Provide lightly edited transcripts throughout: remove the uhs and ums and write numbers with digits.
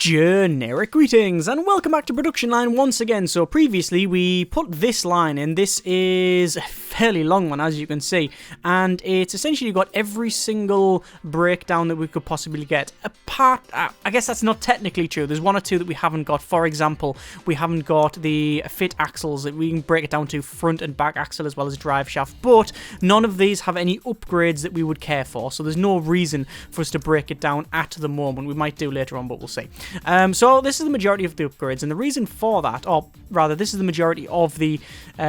Generic greetings and welcome back to production line once again. So previously we put this line in. This is a fairly long one, as you can see, and it's essentially got every single breakdown that we could possibly get. Apart, I guess that's not technically true. There's one or two that we haven't got. For example, we haven't got the fit axles that we can break it down to front and back axle as well as drive shaft, but none of these have any upgrades that we would care for, so there's no reason for us to break it down at the moment. We might do later on, but we'll see. So this is the majority of the upgrades, and the reason for that, or rather this is the majority of the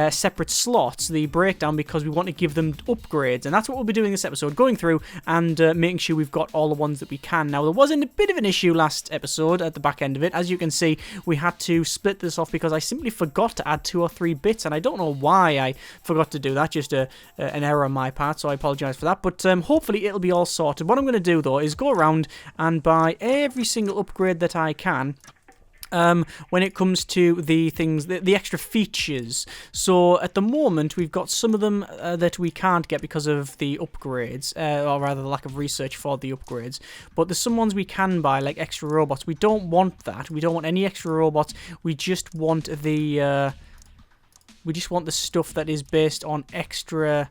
separate slots, the breakdown, because we want to give them upgrades, and that's what we'll be doing this episode, going through and making sure we've got all the ones that we can. Now, there was a bit of an issue last episode at the back end of it. As you can see, we had to split this off because I simply forgot to add 2 or 3 bits, and I don't know why I forgot to do that, just an error on my part, so I apologise for that, but hopefully it'll be all sorted. What I'm going to do, though, is go around and buy every single upgrade that I can when it comes to the things, the extra features. So at the moment we've got some of them that we can't get because of the upgrades, or rather the lack of research for the upgrades, but there's some ones we can buy, like extra robots. We don't want that. We don't want any extra robots. We just want the stuff that is based on extra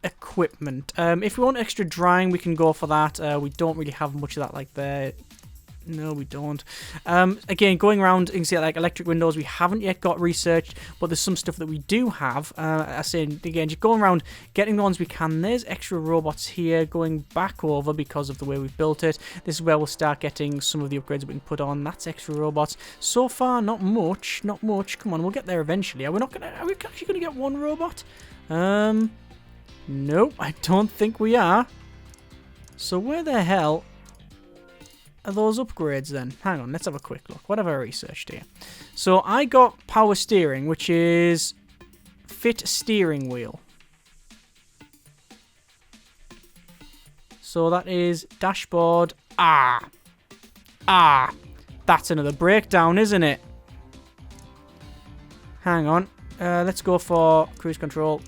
equipment. If we want extra drying, we can go for that. We don't really have much of that like there. No, we don't. Again, going around, you can see like electric windows, we haven't yet got researched, but there's some stuff that we do have. I say, again, just going around, getting the ones we can. There's extra robots here, going back over because of the way we've built it. This is where we'll start getting some of the upgrades we can put on. That's extra robots. So far, not much, not much. Come on, we'll get there eventually. Are we actually going to get one robot? Nope, I don't think we are. So where the hell are those upgrades then? Hang on, let's have a quick look. What have I researched here? So I got power steering, which is fit steering wheel. So that is dashboard. That's another breakdown, isn't it? Hang on. Let's go for cruise control.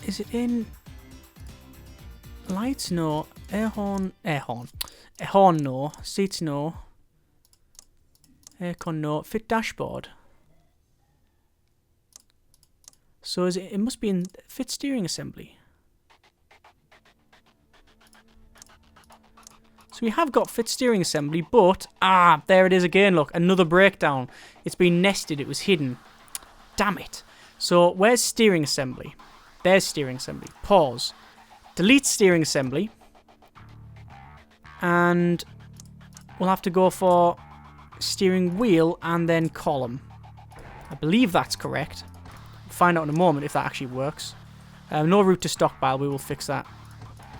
Is it in lights? No. Air horn no. Seats no. Aircon no. Fit dashboard. So is it must be in fit steering assembly. So we have got fit steering assembly, but there it is again, look, another breakdown. It's been nested, it was hidden. Damn it. So where's steering assembly? There's steering assembly. Pause. Delete steering assembly. And we'll have to go for steering wheel and then column. I believe that's correct. We'll find out in a moment if that actually works. No route to stockpile. We will fix that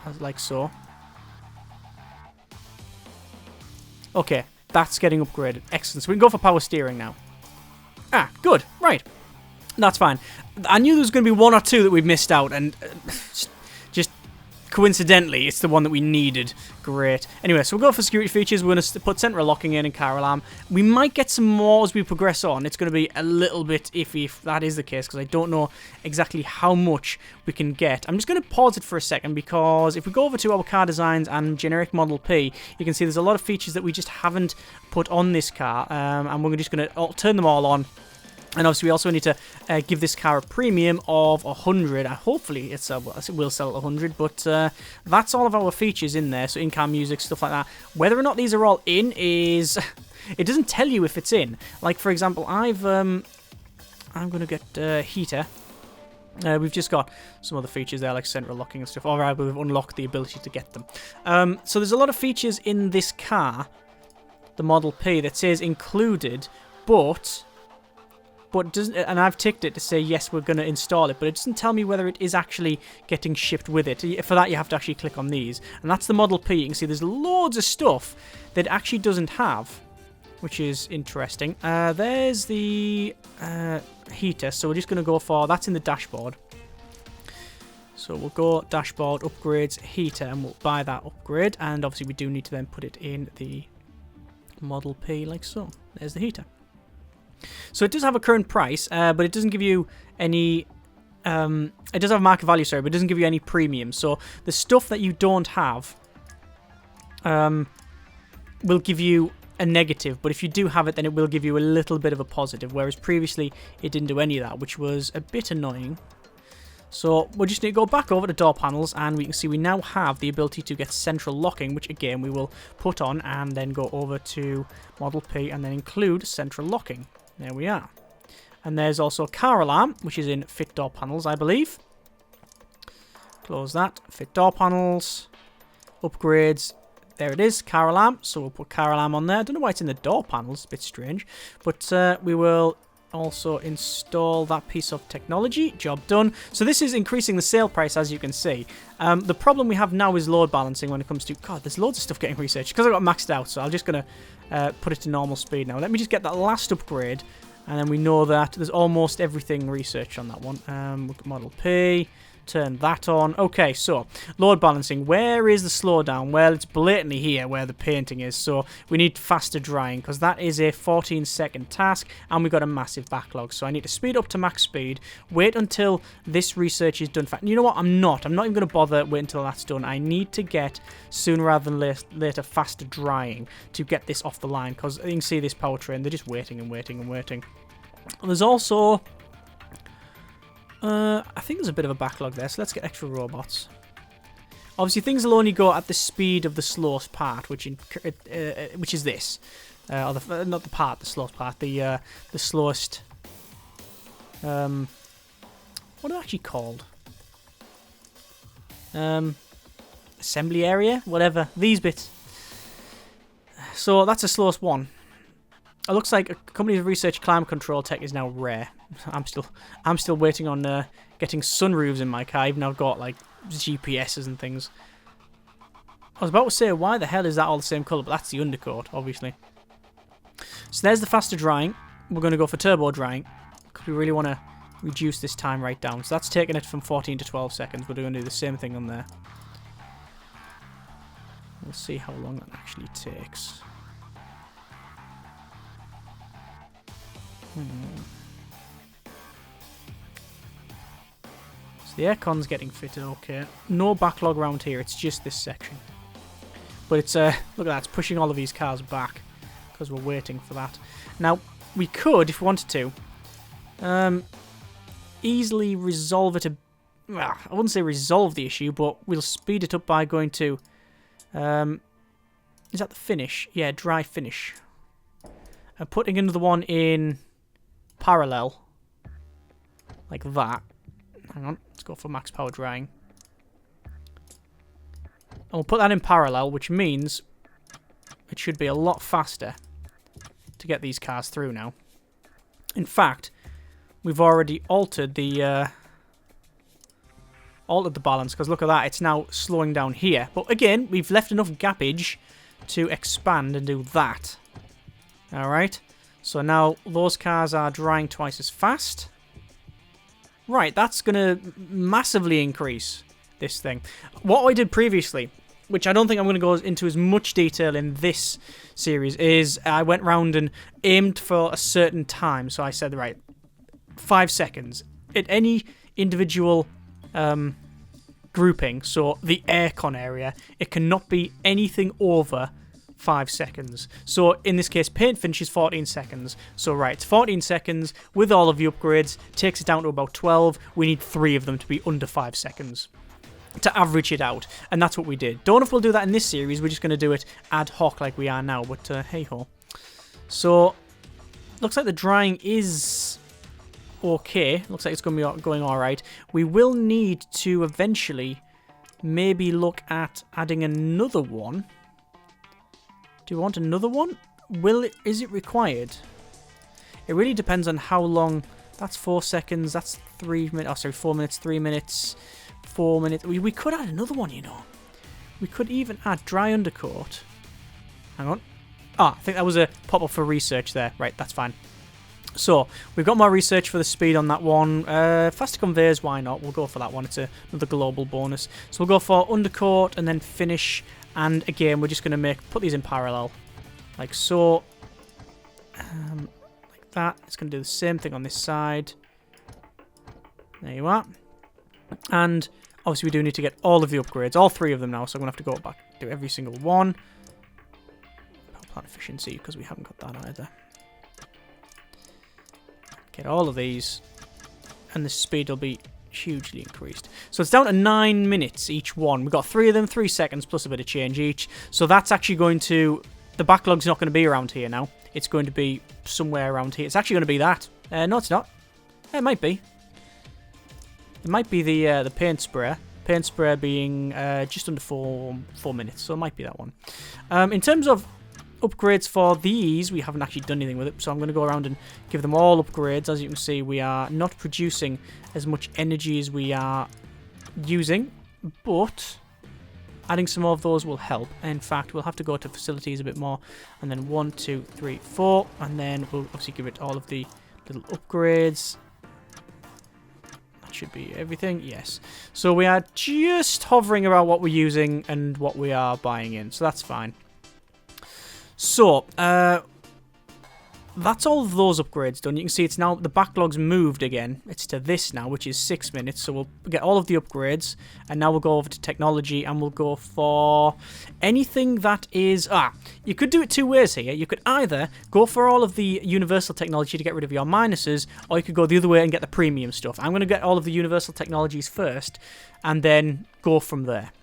as like so. Okay, that's getting upgraded. Excellent. So we can go for power steering now. Good. Right. That's fine. I knew there was going to be 1 or 2 that we've missed out, and just coincidentally, it's the one that we needed. Great. Anyway, so we'll go for security features. We're going to put central locking in and car alarm. We might get some more as we progress on. It's going to be a little bit iffy if that is the case, because I don't know exactly how much we can get. I'm just going to pause it for a second, because if we go over to our car designs and generic Model P, you can see there's a lot of features that we just haven't put on this car, and we're just going to turn them all on. And obviously we also need to give this car a premium of 100. Hopefully it will sell at 100, but that's all of our features in there. So in-car music, stuff like that. Whether or not these are all in is... it doesn't tell you if it's in. Like, for example, I'm going to get heater. We've just got some other features there, like central locking and stuff. Alright, we've unlocked the ability to get them. So there's a lot of features in this car, the Model P, that says included, but doesn't, and I've ticked it to say yes, we're going to install it, but it doesn't tell me whether it is actually getting shipped with it. For that, you have to actually click on these, and that's the Model P. You can see there's loads of stuff that it actually doesn't have, which is interesting. There's the heater, so we're just going to go for, that's in the dashboard. So we'll go dashboard, upgrades, heater, and we'll buy that upgrade, and obviously we do need to then put it in the Model P like so. There's the heater. So it does have a current price, but it doesn't give you any... it does have a market value, sorry, but it doesn't give you any premium. So the stuff that you don't have will give you a negative, but if you do have it, then it will give you a little bit of a positive, whereas previously it didn't do any of that, which was a bit annoying. So we just need to go back over to door panels, and we can see we now have the ability to get central locking, which again we will put on and then go over to Model P and then include central locking. There we are. And there's also car alarm, which is in fit door panels, I believe. Close that. Fit door panels. Upgrades. There it is, car alarm. So we'll put car alarm on there. I don't know why it's in the door panels. It's a bit strange. But we will also install that piece of technology. Job done. So this is increasing the sale price, as you can see. The problem we have now is load balancing when it comes to... God, there's loads of stuff getting researched because I got maxed out. So I'm just going to put it to normal speed now. Let me just get that last upgrade. And then we know that there's almost everything researched on that one. Look at Model P. Turn that on. Okay, so load balancing. Where is the slowdown? Well, it's blatantly here where the painting is. So we need faster drying because that is a 14-second task and we've got a massive backlog. So I need to speed up to max speed. Wait until this research is done. You know what? I'm not even going to bother wait until that's done. I need to get sooner rather than later faster drying to get this off the line because you can see this powertrain. They're just waiting and waiting and waiting. And there's also... I think there's a bit of a backlog there, so let's get extra robots. Obviously, things will only go at the speed of the slowest part, which is this. Or not the part, the slowest part, the slowest... what are they actually called? Assembly area? Whatever. These bits. So, that's the slowest one. It looks like a company's research climate control tech is now rare. I'm still waiting on getting sunroofs in my car, even though I've got like GPSs and things. I was about to say, why the hell is that all the same colour? But that's the undercoat, obviously. So there's the faster drying. We're going to go for turbo drying because we really want to reduce this time right down. So that's taking it from 14 to 12 seconds. We're going to do the same thing on there. We'll see how long that actually takes. So the aircon's getting fitted, okay. No backlog around here, it's just this section. But it's, look at that, it's pushing all of these cars back because we're waiting for that. Now, we could, if we wanted to, easily resolve it. Well, I wouldn't say resolve the issue, but we'll speed it up by going to, is that the finish? Yeah, dry finish. And putting another one in parallel, like that. Hang on, let's go for max power drying. And we'll put that in parallel, which means it should be a lot faster to get these cars through now. In fact, we've already altered the balance, because look at that, it's now slowing down here. But again, we've left enough gappage to expand and do that. Alright, so now those cars are drying twice as fast. Right, that's going to massively increase this thing. What I did previously, which I don't think I'm going to go into as much detail in this series, is I went round and aimed for a certain time. So I said, right, 5 seconds. At any individual grouping, so the aircon area, it cannot be anything over 5 seconds. So in this case, paint finish is 14 seconds. So right, it's 14 seconds with all of the upgrades, takes it down to about 12. We need 3 of them to be under 5 seconds to average it out, and that's what we did. Don't know if we'll do that in this series. We're just going to do it ad hoc like we are now, but hey ho. So looks like the drying is okay. Looks like it's going to be going all right. We will need to eventually maybe look at adding another one. Do you want another one? Is it required? It really depends on how long. That's 4 seconds. That's 3 minutes. Oh, sorry, 4 minutes, 3 minutes, 4 minutes. We could add another one, you know. We could even add dry undercoat. Hang on. Ah, I think that was a pop-up for research there. Right, that's fine. So, we've got more research for the speed on that one. Faster conveyors, why not? We'll go for that one. It's another global bonus. So we'll go for undercoat and then finish. And again, we're just going to put these in parallel. Like so. Like that. It's going to do the same thing on this side. There you are. And obviously we do need to get all of the upgrades. All 3 of them now. So I'm going to have to go back do every single one. Power plant efficiency, because we haven't got that either. Get all of these, and the speed will be hugely increased. So it's down to 9 minutes each one. We've got 3 of them, 3 seconds, plus a bit of change each. So that's actually going to... The backlog's not going to be around here now. It's going to be somewhere around here. It's actually going to be that. No, it's not. It might be. It might be the paint sprayer. Paint sprayer being just under 4 minutes. So it might be that one. In terms of upgrades for these, we haven't actually done anything with it. So I'm going to go around and give them all upgrades. As you can see, we are not producing as much energy as we are using. But... adding some more of those will help. In fact, we'll have to go to facilities a bit more. And then 1, 2, 3, 4. And then we'll obviously give it all of the little upgrades. That should be everything. Yes. So we are just hovering around what we're using and what we are buying in. So that's fine. So, that's all of those upgrades done. You can see it's now, the backlog's moved again. It's to this now, which is 6 minutes. So we'll get all of the upgrades. And now we'll go over to technology and we'll go for anything that is... you could do it 2 ways here. You could either go for all of the universal technology to get rid of your minuses, or you could go the other way and get the premium stuff. I'm going to get all of the universal technologies first and then go from there.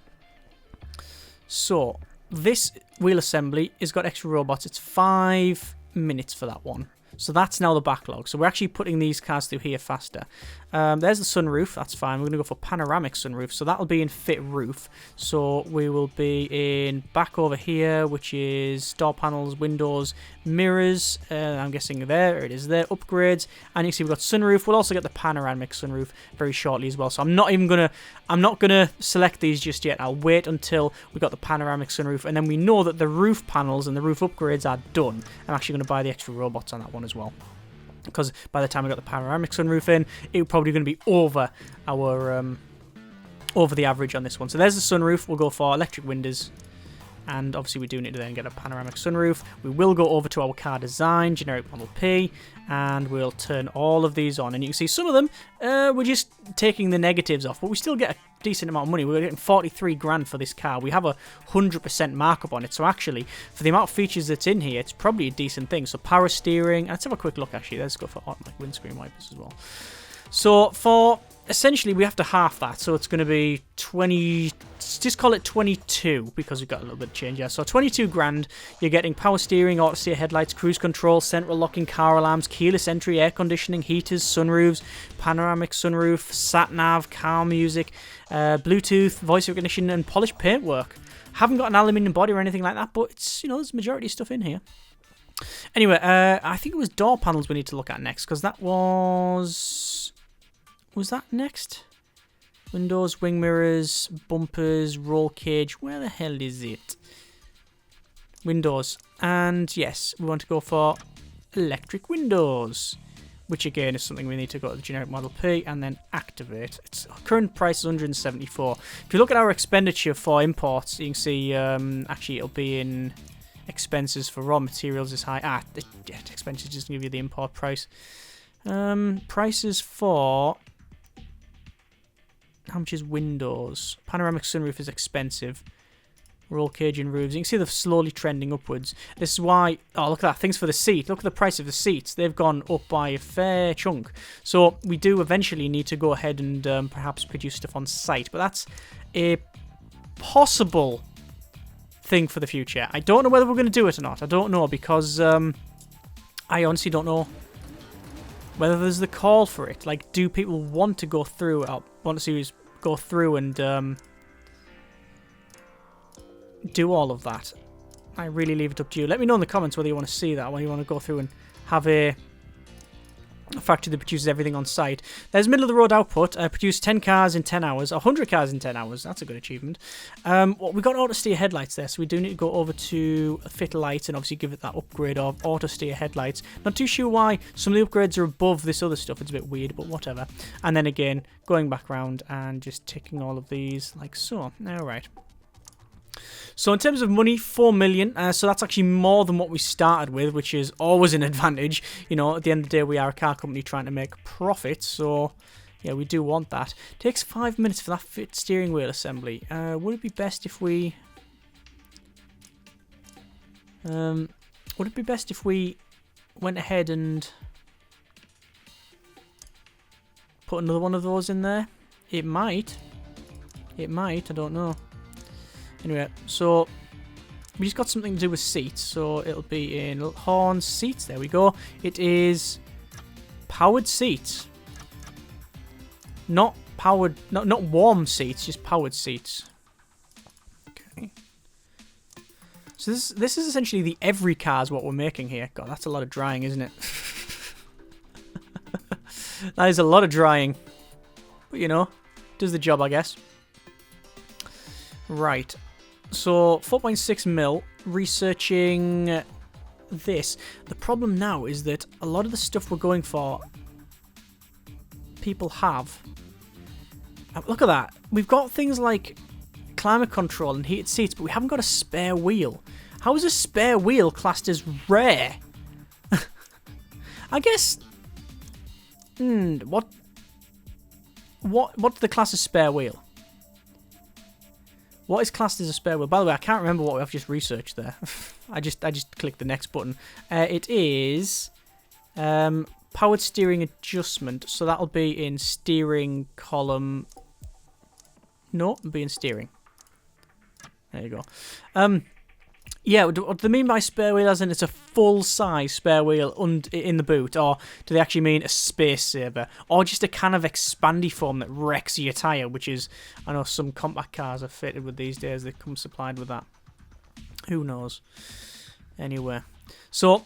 So, this wheel assembly has got extra robots. It's 5 minutes for that one. So that's now the backlog. So we're actually putting these cars through here faster. There's the sunroof. That's fine. We're going to go for panoramic sunroof. So that'll be in fit roof. So we will be in back over here, which is door panels, windows, mirrors. I'm guessing there it is there. Upgrades. And you can see we've got sunroof. We'll also get the panoramic sunroof very shortly as well. So I'm not gonna select these just yet. I'll wait until we got the panoramic sunroof, and then we know that the roof panels and the roof upgrades are done. I'm actually going to buy the extra robots on that one as well, because by the time we got the panoramic sunroof in, it's probably going to be over our over the average on this one. So there's the sunroof. We'll go for electric windows, and obviously we do need to then get a panoramic sunroof. We will go over to our car design, generic model P, and we'll turn all of these on. And you can see some of them, we're just taking the negatives off, but we still get a decent amount of money. We're getting 43 grand for this car. We have a 100% markup on it. So actually, for the amount of features that's in here, it's probably a decent thing. So power steering. Let's have a quick look actually. Let's go for automatic windscreen wipers as well. So for essentially, we have to half that. So it's going to be 20, just call it 22 because we've got a little bit of change here. So 22 grand, you're getting power steering, auto steer headlights, cruise control, central locking, car alarms, keyless entry, air conditioning, heaters, sunroofs, panoramic sunroof, sat nav, car music, Bluetooth, voice recognition, and polished paintwork. Haven't got an aluminium body or anything like that, but it's, you know, there's majority of stuff in here. Anyway, I think it was door panels we need to look at next, because that was that next? Windows, wing mirrors, bumpers, roll cage. Where the hell is it? Windows. And yes, we want to go for electric windows, which again is something we need to go to the generic model P and then activate. Its current price is 174. If you look at our expenditure for imports, you can see actually it'll be in expenses for raw materials is high. The expenses just give you the import price. Prices for... How much is windows? Panoramic sunroof is expensive. Roll cage and roofs. You can see they're slowly trending upwards. This is why... Oh, look at that. Things for the seat. Look at the price of the seats. They've gone up by a fair chunk. So we do eventually need to go ahead and perhaps produce stuff on site. But that's a possible thing for the future. I don't know whether we're going to do it or not. I don't know because I honestly don't know whether there's the call for it. Like, do people want to go through... want to see us go through and do all of that? I really leave it up to you. Let me know in the comments whether you want to see that, whether you want to go through and have a factory that produces everything on site. There's middle of the road output. Produce 10 cars in 10 hours, 100 cars in 10 hours. That's a good achievement. Well, we've got auto steer headlights there, so we do need to go over to fit lights and obviously give it that upgrade of auto steer headlights. Not too sure why some of the upgrades are above this other stuff. It's a bit weird, but whatever. And then again, going back around and just ticking all of these like so. All right. So in terms of money, 4 million. So that's actually more than what we started with, which is always an advantage. You know, at the end of the day, we are a car company trying to make profit. So, yeah, we do want that. Takes 5 minutes for that fit steering wheel assembly. Would it be best if we Would it be best if we went ahead and put another one of those in there? It might. It might, I don't know. Anyway, so we just got something to do with seats, so it'll be in horns, seats, there we go. It is powered seats. Not powered, not warm seats, just powered seats. Okay. So this is essentially the every car is what we're making here. God, that's a lot of drying, isn't it? That is a lot of drying. But, you know, does the job, I guess. Right. So, 4.6 mil, researching this. The problem now is that a lot of the stuff we're going for, people have. Look at that. We've got things like climate control and heated seats, but we haven't got a spare wheel. How is a spare wheel classed as rare? I guess... What's the class of spare wheel? What is classed as a spare wheel? By the way, I can't remember what I've just researched there. I just clicked the next button. It is powered steering adjustment. So that'll be in steering column. No, it'll be in steering. There you go. Yeah, what do they mean by spare wheel as in it's a full-size spare wheel in the boot? Or do they actually mean a space saver? Or just a kind of expandy form that wrecks your tyre, which is, I know some compact cars are fitted with these days. They come supplied with that. Who knows? Anyway. So,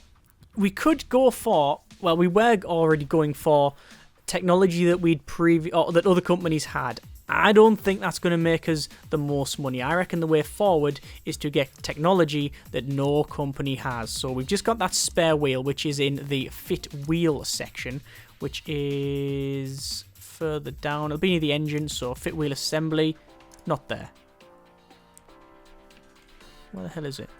we could go for, well, we were already going for technology that that other companies had. I don't think that's going to make us the most money. I reckon the way forward is to get technology that no company has. So we've just got that spare wheel, which is in the fit wheel section, which is further down. It'll be near the engine, so fit wheel assembly. Not there. Where the hell is it?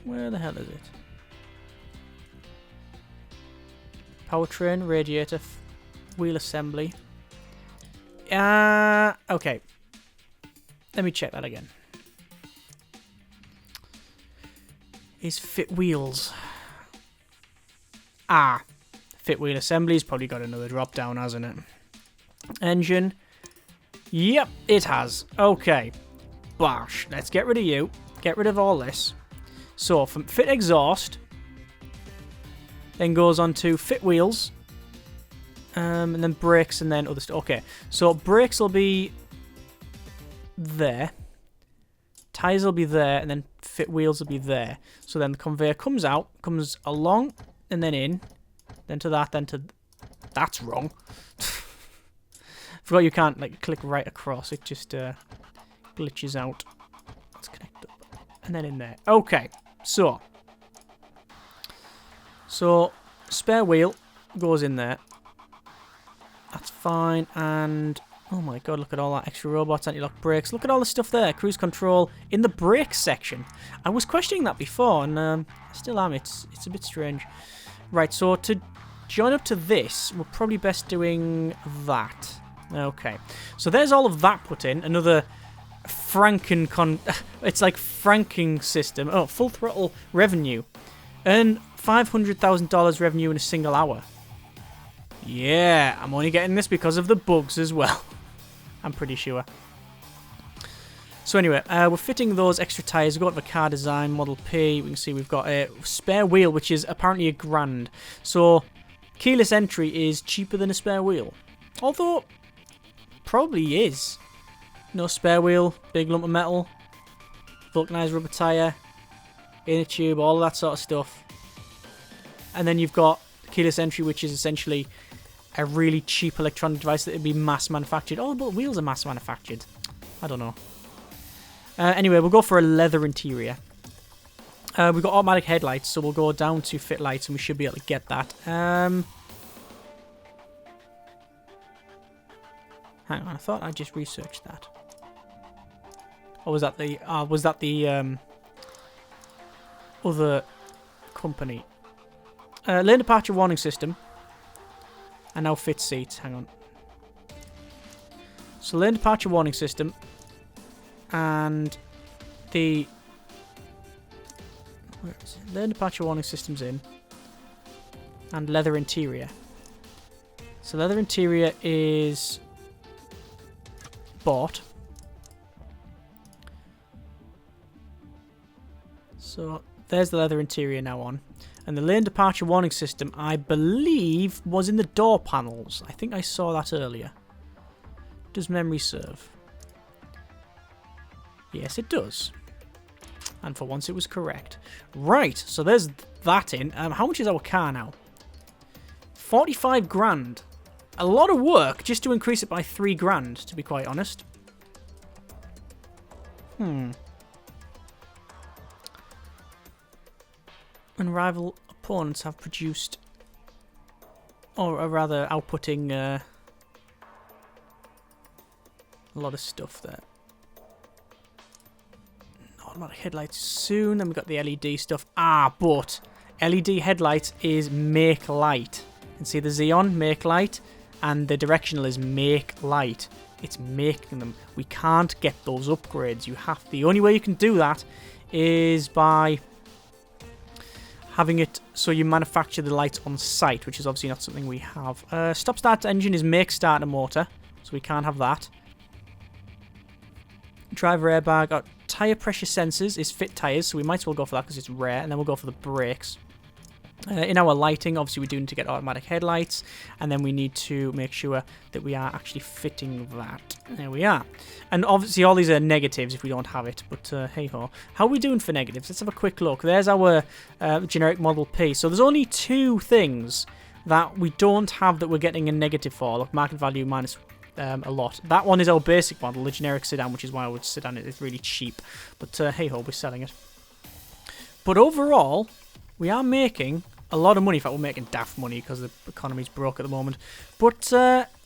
Where the hell is it? Powertrain, radiator, wheel assembly. Okay. Let me check that again. Is fit wheels. Fit wheel assembly's probably got another drop down, hasn't it? Engine. Yep, it has. Okay. Bosh. Let's get rid of you. Get rid of all this. So, from fit exhaust, then goes on to fit wheels. And then brakes and then other stuff. Okay, so brakes will be there. Tyres will be there, and then fit wheels will be there. So then the conveyor comes out, comes along, and then in. Then to that, then to... That's wrong. Forgot you can't, like, click right across. It just glitches out. Let's connect up. And then in there. Okay, so spare wheel goes in there. That's fine, and oh my god, look at all that extra robots, anti-lock brakes. Look at all the stuff there. Cruise control in the brake section. I was questioning that before, and I still am. It's a bit strange. Right, so to join up to this, we're probably best doing that. Okay, so there's all of that put in. Another it's like franking system. Oh, full throttle revenue. Earn $500,000 revenue in a single hour. Yeah, I'm only getting this because of the bugs as well. I'm pretty sure. So anyway, we're fitting those extra tyres. We've got the car design, Model P. We can see we've got a spare wheel, which is apparently $1,000. So keyless entry is cheaper than a spare wheel. Although, probably is. No spare wheel, big lump of metal, vulcanized rubber tyre, inner tube, all of that sort of stuff. And then you've got keyless entry, which is essentially a really cheap electronic device that would be mass manufactured. Oh, but wheels are mass manufactured. I don't know. Anyway, we'll go for a leather interior. We've got automatic headlights, so we'll go down to fit lights and we should be able to get that. Hang on, I thought I just researched that. Or was that the other company? Lane departure warning system. And now fit seats. Hang on. So lane departure warning system. And the Where is it? Lane departure warning system's in. And leather interior. So leather interior is bought. So there's the leather interior now on. And the lane departure warning system, I believe, was in the door panels. I think I saw that earlier. Does memory serve? Yes, it does. And for once it was correct. Right, so there's that in. How much is our car now? 45 grand. A lot of work just to increase it by 3 grand, to be quite honest. And rival opponents have produced, or rather outputting a lot of stuff there. Automatic headlights soon, then we've got the LED stuff. But LED headlights is make light. And see the Xeon, make light, and the directional is make light. It's making them. We can't get those upgrades. The only way you can do that is by having it so you manufacture the lights on site, which is obviously not something we have. Stop start engine is make starter motor, so we can't have that. Driver airbag, tyre pressure sensors is fit tyres, so we might as well go for that because it's rare, and then we'll go for the brakes. In our lighting, obviously we do need to get automatic headlights, and then we need to make sure that we are actually fitting that. There we are. And obviously all these are negatives if we don't have it, but hey-ho. How are we doing for negatives? Let's have a quick look. There's our generic Model P. So there's only 2 things that we don't have that we're getting a negative for. Look, market value minus a lot. That one is our basic model, the generic sedan, which is why I would sedan it. It's really cheap, but hey-ho, we're selling it. But overall, we are making a lot of money. In fact, we're making daft money because the economy's broke at the moment. But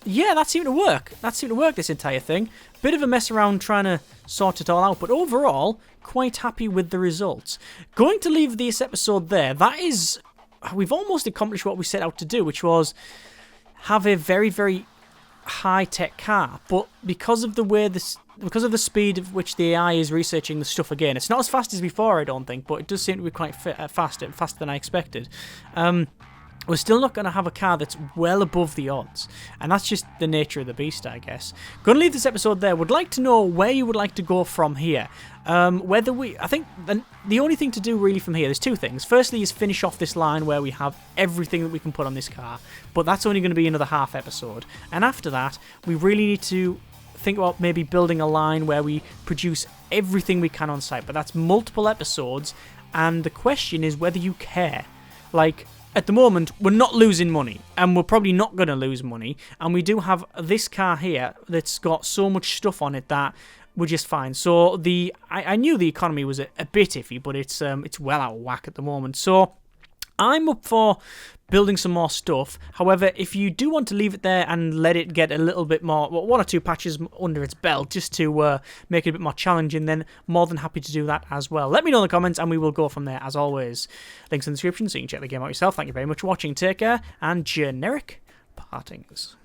yeah, that seemed to work. That seemed to work, this entire thing. Bit of a mess around trying to sort it all out, but overall, quite happy with the results. Going to leave this episode there. That is, we've almost accomplished what we set out to do, which was have a very, very high-tech car. But because of the way because of the speed of which the AI is researching the stuff again, it's not as fast as before, I don't think, but it does seem to be quite faster than I expected. We're still not going to have a car that's well above the odds, and that's just the nature of the beast, I guess. Going to leave this episode there. Would like to know where you would like to go from here. I think the only thing to do really from here, there's 2 things. Firstly is finish off this line where we have everything that we can put on this car, but that's only going to be another half episode. And after that, we really need to think about maybe building a line where we produce everything we can on site, but that's multiple episodes, and the question is whether you care. Like, at the moment, we're not losing money, and we're probably not going to lose money, and we do have this car here that's got so much stuff on it that we're just fine. So I knew the economy was a bit iffy, but it's well out of whack at the moment. So I'm up for building some more stuff. However, if you do want to leave it there and let it get a little bit more, 1 or 2 patches under its belt, just to make it a bit more challenging, then more than happy to do that as well. Let me know in the comments, and we will go from there, as always. Links in the description, so you can check the game out yourself. Thank you very much for watching. Take care, and generic partings.